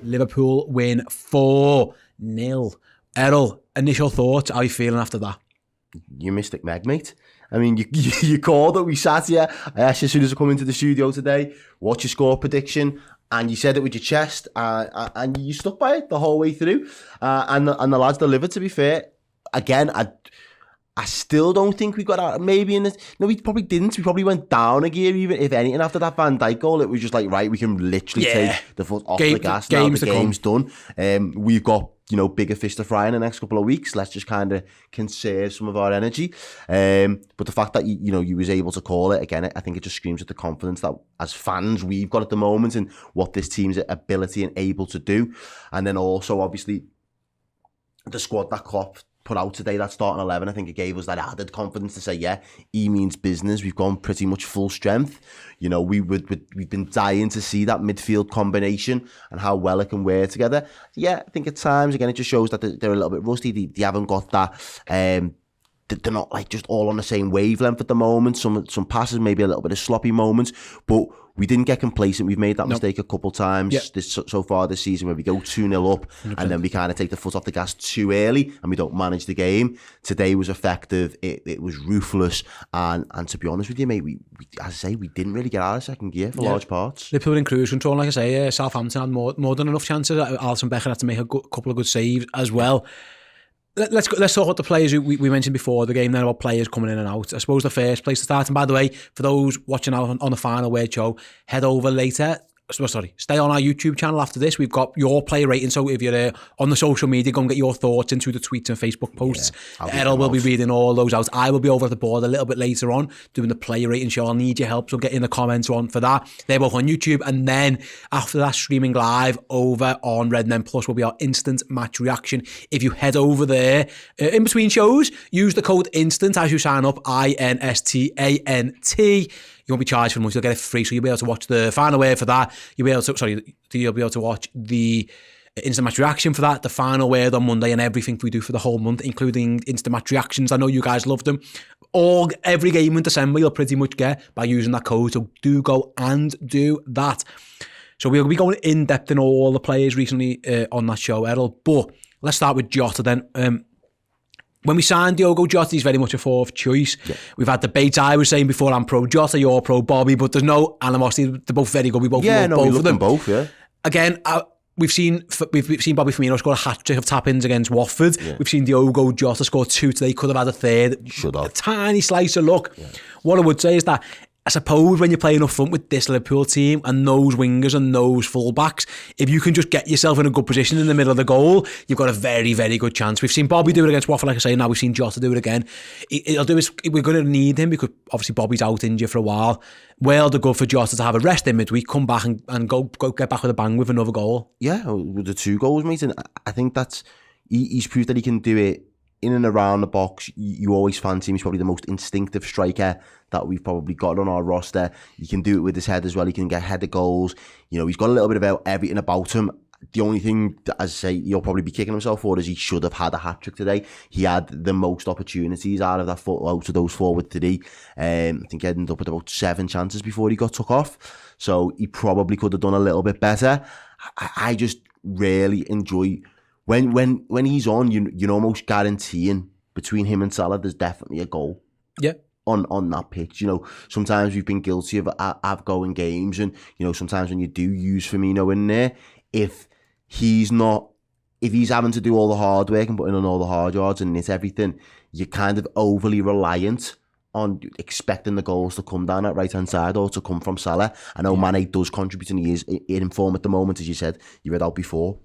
Liverpool win 4-0. Errol, initial thoughts, how are you feeling after that? You Mystic Meg, mate. I mean, you called it. We sat here. I asked you as soon as I come into the studio today, what's your score prediction? And you said it with your chest, and you stuck by it the whole way through. And the lads delivered, to be fair. Again, I still don't think we got out. Maybe in the... No, we probably didn't. We probably went down a gear, even if anything, after that Van Dijk goal. It was just like, right, we can literally take the foot off the gas now. The game's done. We've got, bigger fish to fry in the next couple of weeks. Let's just kind of conserve some of our energy. But the fact that, you was able to call it, again, I think it just screams at the confidence that as fans we've got at the moment and what this team's ability and able to do. And then also, obviously, the squad that Klopp put out today, that starting 11, I think it gave us that added confidence to say, yeah, he means business. We've gone pretty much full strength. We've been dying to see that midfield combination and how well it can work together. Yeah, I think at times, again, it just shows that they're a little bit rusty. They haven't got that... they're not like just all on the same wavelength at the moment. Some passes, maybe a little bit of sloppy moments, but we didn't get complacent. We've made that mistake a couple times so far this season where we go 2-0 up 100%. And then we kind of take the foot off the gas too early and we don't manage the game. Today was effective. It was ruthless. And to be honest with you, mate, we as I say, we didn't really get out of second gear for large parts. Liverpool in cruise control, like I say. Southampton had more than enough chances. Alisson Becker had to make a couple of good saves as well. Let's talk about the players who we mentioned before the game then, about players coming in and out. I suppose the first place to start, and by the way, for those watching out on the Final Word show, head over later. Stay on our YouTube channel after this. We've got your player rating, so if you're on the social media, go and get your thoughts into the tweets and Facebook posts. Errol will be reading all those out. I will be over at the board a little bit later on doing the player rating show. I'll need your help, so get in the comments on for that. They're both on YouTube, and then after that, streaming live over on Redmen Plus will be our instant match reaction. If you head over there in between shows, use the code INSTANT as you sign up, INSTANT. You won't be charged for much, you'll get it free, so you'll be able to watch the Final Word for that. You'll be able to watch the instant match reaction for that, the Final Word on Monday, and everything we do for the whole month, including instant match reactions. I know you guys love them. Every game in December you'll pretty much get by using that code, so do go and do that. So we'll be going in depth in all the players recently on that show, Errol. But let's start with Jota then. When we signed Diogo Jota, he's very much a fourth choice. Yeah. We've had debates. I was saying before, I'm pro Jota, you're pro Bobby, but there's no animosity. They're both very good. We both love both of them. Both, yeah. Again, we've seen Bobby Firmino score a hat-trick of tap-ins against Watford. Yeah. We've seen Diogo Jota score 2 today. Could have had a third. Should have. A tiny slice of luck. Yeah. What I would say is that I suppose when you're playing up front with this Liverpool team and those wingers and those fullbacks, if you can just get yourself in a good position in the middle of the goal, you've got a very, very good chance. We've seen Bobby do it against Watford, like I say, now we've seen Jota do it again. We're going to need him because obviously Bobby's out injured for a while. Well, they're good for Jota to have a rest in midweek, come back and go get back with a bang with another goal. Yeah, with the 2 goals, mate. And I think that's he's proved that he can do it in and around the box. You always fancy him. He's probably the most instinctive striker that we've probably got on our roster. He can do it with his head as well. He can get header goals. He's got a little bit of everything about him. The only thing that, as I say, he'll probably be kicking himself for is he should have had a hat-trick today. He had the most opportunities out of those forward today. I think he ended up with about 7 chances before he got took off. So he probably could have done a little bit better. I just really enjoy... When he's on, you're almost guaranteeing between him and Salah, there's definitely a goal. Yeah. On that pitch, sometimes we've been guilty of outgoing games, and sometimes when you do use Firmino in there, if he's having to do all the hard work and putting on all the hard yards and knit everything, you're kind of overly reliant on expecting the goals to come down that right hand side or to come from Salah. I know Mane does contribute, and he is in form at the moment, as you said, you read out before.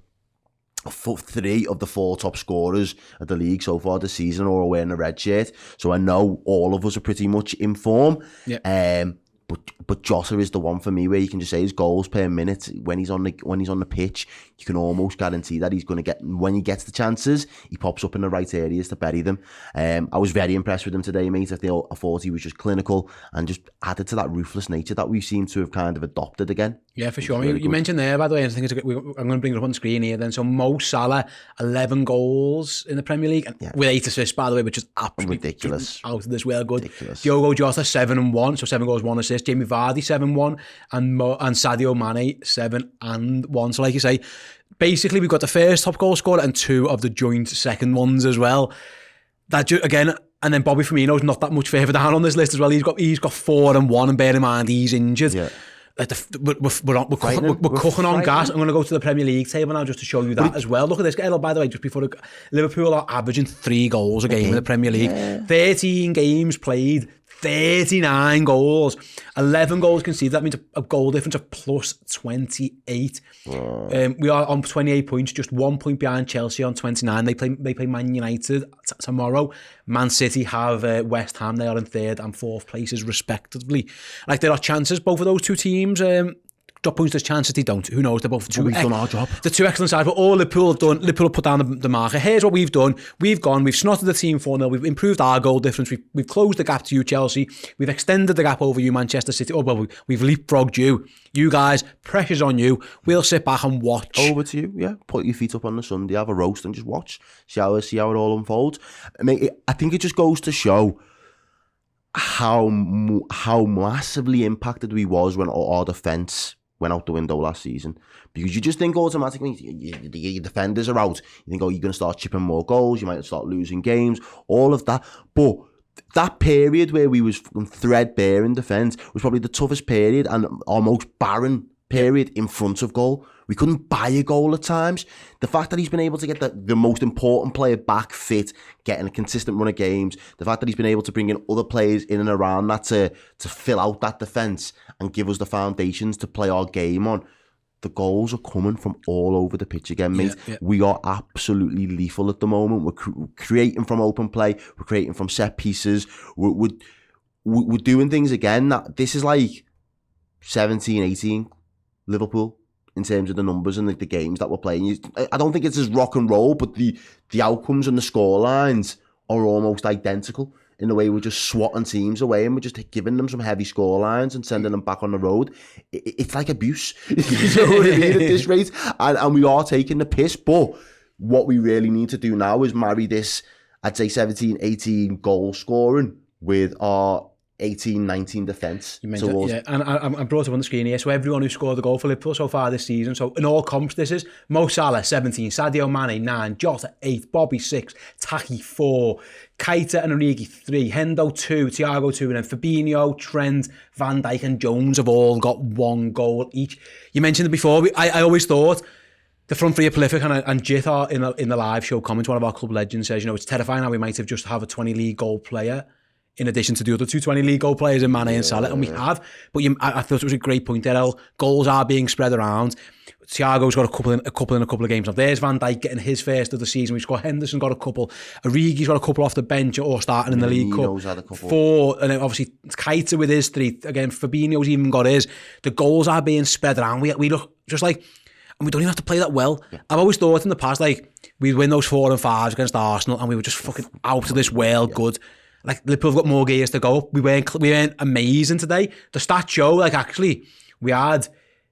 3 of the 4 top scorers of the league so far this season are wearing a red shirt, so I know all of us are pretty much in form. But Jota is the one for me where you can just say his goals per minute when he's on the pitch. You can almost guarantee that he's going to get, when he gets the chances, he pops up in the right areas to bury them. I was very impressed with him today, mate. I thought he was just clinical and just added to that ruthless nature that we seem to have kind of adopted again. Yeah, for sure. You mentioned there, by the way, I think I'm going to bring it up on the screen here then. So Mo Salah, 11 goals in the Premier League, with 8 assists, by the way, which is absolutely ridiculous. Out of this world good. Ridiculous. Diogo Jota, 7 and 1, so 7 goals, 1 assist. first. Jamie Vardy 7-1 and Sadio Mane 7-1. So like you say, basically we've got the first top goal scorer and 2 of the joint second ones as well. That again, and then Bobby Firmino's not that much further down on this list as well. He's got 4-1, and bear in mind he's injured. Yeah. We're cooking on gas. I'm going to go to the Premier League table now just to show you that as well. Look at this. By the way, just before Liverpool are averaging 3 goals a game in the Premier League. 13 games played, 39 goals, 11 goals conceded. That means a goal difference of plus 28. Wow. We are on 28 points, just 1 point behind Chelsea on 29. They play Man United tomorrow. Man City have West Ham. They are in 3rd and 4th places respectively. Like, there are chances, both of those two teams drop points, there's chances they don't. Who knows? They're both we've done our job. They're 2 excellent sides, but all Liverpool have done, Liverpool have put down the marker. Here's what we've done. We've snotted the team 4-0. We've improved our goal difference. We've closed the gap to you, Chelsea. We've extended the gap over you, Manchester City. We've leapfrogged you. You guys, pressure's on you. We'll sit back and watch. Over to you, yeah. Put your feet up on the Sunday, have a roast and just watch. See how it all unfolds. I mean, I think it just goes to show how massively impacted we was when our defence went out the window last season, because you just think automatically your defenders are out, you think, oh, you're going to start chipping more goals, you might start losing games, all of that. But that period where we was threadbare in defence was probably the toughest period and our most barren period in front of goal. We couldn't buy a goal at times. The fact that he's been able to get the most important player back fit, getting a consistent run of games, the fact that he's been able to bring in other players in and around that to fill out that defence and give us the foundations to play our game on. The goals are coming from all over the pitch again, mate. Yeah. We are absolutely lethal at the moment. We're creating from open play. We're creating from set pieces. We're doing things again. This is like 17, 18 Liverpool in terms of the numbers and the games that we're playing. I don't think it's as rock and roll, but the outcomes and the score lines are almost identical in the way we're just swatting teams away and we're just giving them some heavy score lines and sending them back on the road. It's like abuse. You know what I mean, at this rate? And we are taking the piss, but what we really need to do now is marry this, I'd say 17, 18 goal scoring with our 18, 19 defence. You mentioned yeah, and I brought up on the screen here, so everyone who scored a goal for Liverpool so far this season, so in all comps, this is Mo Salah 17, Sadio Mane 9, Jota 8, Bobby 6, Taki 4, Keita and Origi 3, Hendo 2, Thiago 2, and then Fabinho, Trent, Van Dijk and Jones have all got 1 goal each. You mentioned it before, I always thought the front three are prolific, and Jita in the live show comments, one of our club legends, says, it's terrifying how we might have just have a 20 league goal player in addition to the other 2 20 league goal players in Mane and Salah, and we have. But I thought it was a great point there, El. Goals are being spread around. Thiago's got a couple in a couple of games. Now, there's Van Dijk getting his first of the season. We've got Henderson got a couple. Origi's got a couple off the bench or starting in the League Cup. Had a couple. 4, and then obviously Keita with his 3. Again, Fabinho's even got his. The goals are being spread around. We look just like, and we don't even have to play that well. Yeah. I've always thought in the past, like, we'd win those 4 and 5s against Arsenal, and we were just fucking out of this world good. Like, Liverpool have got more gears to go. We weren't amazing today. The stats show, like, actually, we had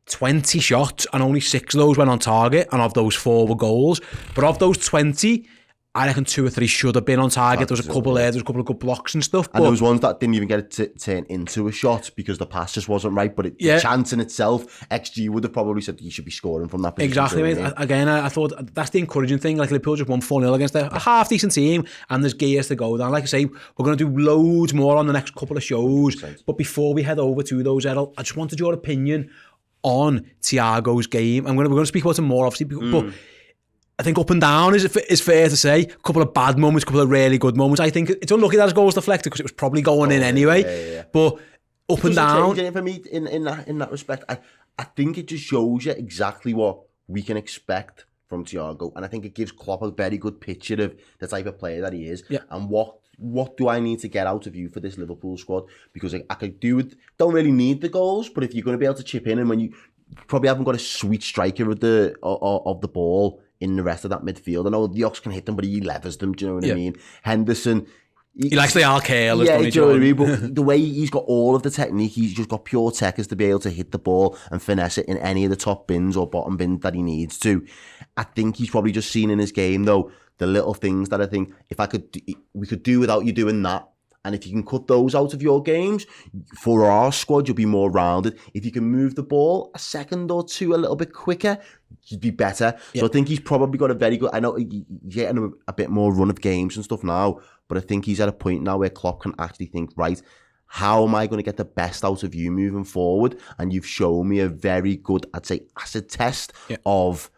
20 shots and only 6 of those went on target, and of those 4 were goals. But of those 20, I reckon 2 or 3 should have been on target. There was a couple there, there was a couple of good blocks and stuff. And there was ones that didn't even get it to turn into a shot because the pass just wasn't right. But the chance in itself, XG would have probably said you should be scoring from that position. Exactly, mate. Again, I thought that's the encouraging thing. Like, Liverpool just won 4-0 against a half-decent team, and there's gears to go down. Like I say, we're going to do loads more on the next couple of shows. But before we head over to those, Errol, I just wanted your opinion on Thiago's game. We're going to speak about it more, obviously, but I think up and down is fair to say. A couple of bad moments, a couple of really good moments. I think it's unlucky that his goal was deflected because it was probably going in anyway. Yeah. But up and down. For me, in that respect, I think it just shows you exactly what we can expect from Thiago, and I think it gives Klopp a very good picture of the type of player that he is, and what do I need to get out of you for this Liverpool squad? Because I could don't really need the goals, but if you're going to be able to chip in, and when you probably haven't got a sweet striker of the ball in the rest of that midfield. I know the Ox can hit them, but he levers them, do you know what I mean? Henderson, he likes the careless, do you know what I mean? But the way he's got all of the technique, he's just got pure techers to be able to hit the ball and finesse it in any of the top bins or bottom bins that he needs to. I think he's probably just seen in his game, though, the little things that I think, we could do without you doing that, And if you can cut those out of your games, for our squad, you'll be more rounded. If you can move the ball a second or two a little bit quicker, you'd be better. Yep. So I think he's probably got a very good... I know he's getting a bit more run of games and stuff now, but I think he's at a point now where Klopp can actually think, right, how am I going to get the best out of you moving forward? And you've shown me a very good, I'd say, acid test of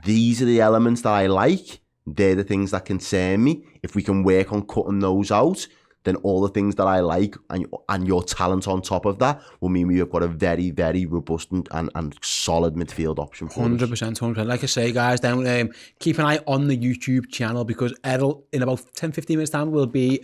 these are the elements that I like. They're the things that concern me. If we can work on cutting those out, then all the things that I like and your talent on top of that will mean we have got a very, very robust and solid midfield option for 100%, 100%. Like I say, guys, then keep an eye on the YouTube channel because Errol, in about 10-15 minutes time, will be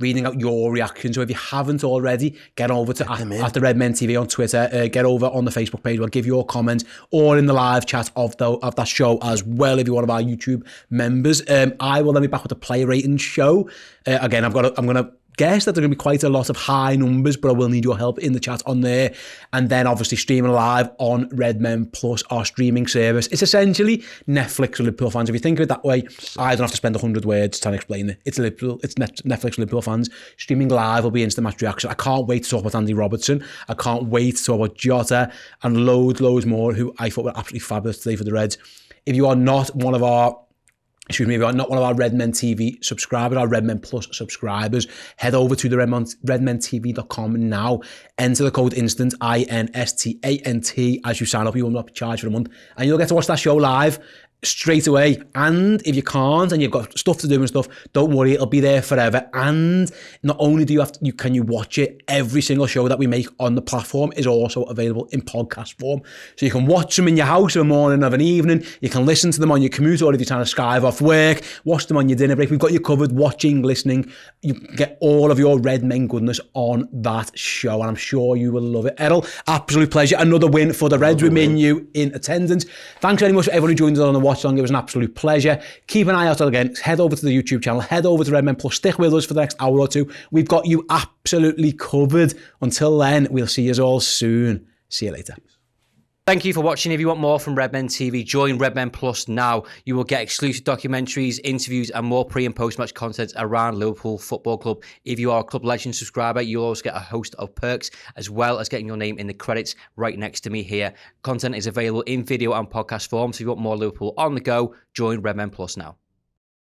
reading out your reaction. So if you haven't already, get over to at the Red Men TV on Twitter. Get over on the Facebook page. We'll give your comment or in the live chat of that show as well if you're one of our YouTube members. I will then be back with the play rating show. Again, I'm going to guess that there are going to be quite a lot of high numbers, but I will need your help in the chat on there. And then obviously streaming live on Red Men Plus, our streaming service. It's essentially Netflix for Liverpool fans. If you think of it that way, I don't have to spend 100 words trying to explain it. It's Netflix for Liverpool fans. Streaming live will be instant match reaction. I can't wait to talk about Andy Robertson. I can't wait to talk about Jota and loads more who I thought were absolutely fabulous today for the Reds. If you are not one of our if you're not one of our Red Men TV subscribers, our Red Men Plus subscribers, head over to the redmentv.com now. Enter the code INSTANT, INSTANT, as you sign up. You will not be charged for a month. And you'll get to watch that show live straight away. And if you can't and you've got stuff to do and stuff, don't worry, it'll be there forever. And not only can you watch it, every single show that we make on the platform is also available in podcast form. So you can watch them in your house in the morning of an evening. You can listen to them on your commute, or if you're trying to skive off work, watch them on your dinner break. We've got you covered, watching, listening. You get all of your Red Men goodness on that show, and I'm sure you will love it. Errol, absolute pleasure. Another win for the Reds. We mean you in attendance. Thanks very much for everyone who joined us on the watch along. It was an absolute pleasure. Keep an eye out again. Head over to the YouTube channel. Head over to Red Men Plus. Stick with us for the next hour or two. We've got you absolutely covered. Until then, we'll see you all soon. See you later. Thank you for watching. If you want more from Red Men TV, join Red Men Plus now. You will get exclusive documentaries, interviews, and more pre- and post-match content around Liverpool Football Club. If you are a Club Legend subscriber, you'll also get a host of perks, as well as getting your name in the credits right next to me here. Content is available in video and podcast form, so if you want more Liverpool on the go, join Red Men Plus now.